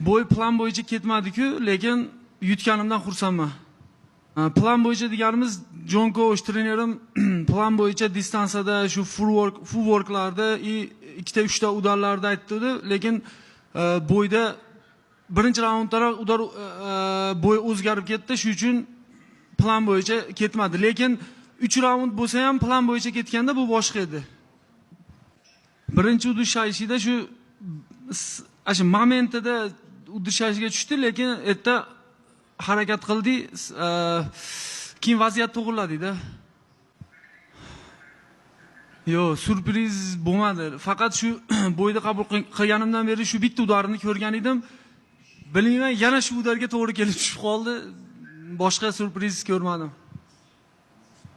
bo'y plan bo'yicha ketmadi-ku, lekin yutganimdan xursandman. Plan bo'yicha deganimiz Jon Koch trenerim plan bo'yicha distansiyada shu full worklarda ikkita 3ta udallarda aytdi, lekin bo'yda birinchi raunddaroq udar bo'y o'zgarib ketdi, shuning uchun plan bo'yicha ketmadi. Lekin 3 raund bo'lsa ham plan bo'yicha ketganda bu boshqa edi. Birinchi udishayishida shu momentida udishayishga tushdi, lekin erta harakat qildi, keyin vaziyat to'g'riladi-da. Yo'q, surpriz bo'lmadi. Faqat shu bo'yda qabul qilganimdan beri shu bitta udarni ko'rgan edim. Bilmayman, yana shu udarga to'g'ri kelib tushib qoldi. Boshqa surpriz ko'rmadim.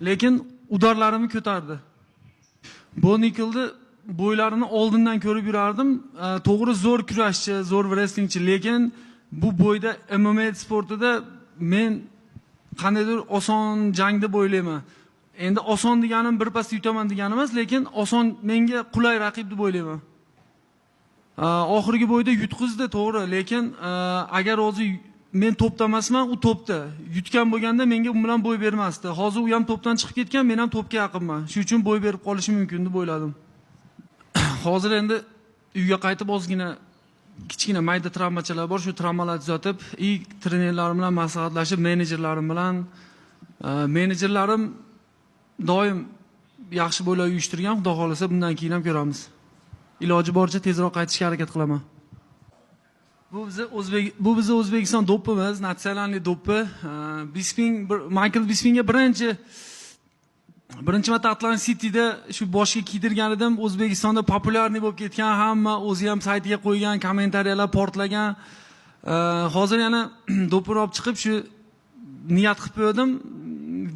Lekin udarlarimni ko'tardi. Bu Nikelni bo'ylarini oldindan ko'rib yurardim. To'g'ri zo'r kurashchi, zo'r wrestlingchi, lekin bu bo'yda MMA sportida men qandaydir oson jangni bo'ylayman. Endi oson deganim birpasda yutaman degani emas, lekin oson menga qulay raqib deb o'ylayman. Oxirgi bo'yda yutqizdi, to'g'ri, lekin agar o'zi men to'pda emasman, u to'pda. Yutgan bo'lganda menga u bilan bo'y bermasdi. Hozir u ham to'pdan chiqib ketgan, men ham to'pga yaqinman. Shuning uchun bo'y berib qolishi mumkin deb o'yladim. Hozir endi uyga qaytib ozgina kichkina mayda travmachalar bor, shu travmalarni tuzatib, trenerlarim bilan maslahatlashib, menejerlarim doim yaxshi bo'ylar uyushtirgan. Xudo xolasa bundan keyin ham ko'ramiz. Iloji boricha tezroq qaytishga harakat qilaman. Bu bizni O'zbekiston do'ppimiz, natsionalniy do'ppi. Michael Bispingga birinchi marta Atlantic City'da shu boshga kiydirgan edim. O'zbekistonda populyarniy bo'lib ketgan, hamma o'zi ham saytiga qo'ygan, kommentariyalar portlagan. Hozir yana do'ppini olib chiqib shu niyat qilib qo'ydim.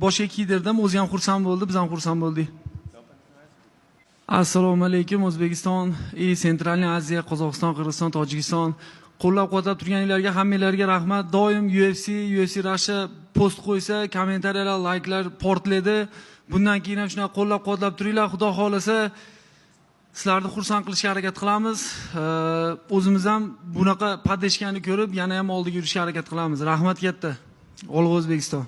Boshga kiydirdim, o'zi ham xursand bo'ldi, biz ham xursand bo'ldik. Assalomu alaykum O'zbekiston, Centralniy Aziya, Qozog'iston, Qirg'iziston, Tojikiston. Qo'llab-quvvatlab turganlarga, hammanglarga rahmat. Doim UFC Russia post qo'ysa, kommentariyalar, like'lar portlaydi. Bundan keyin ham shuna qo'llab-quvvatlab turinglar. Xudo xolasa sizlarni xursand qilishga harakat qilamiz. O'zimiz ham bunaqa padeshkani ko'rib, yana ham oldiga yurishga harakat qilamiz. Rahmat katta. Olg'a O'zbekiston.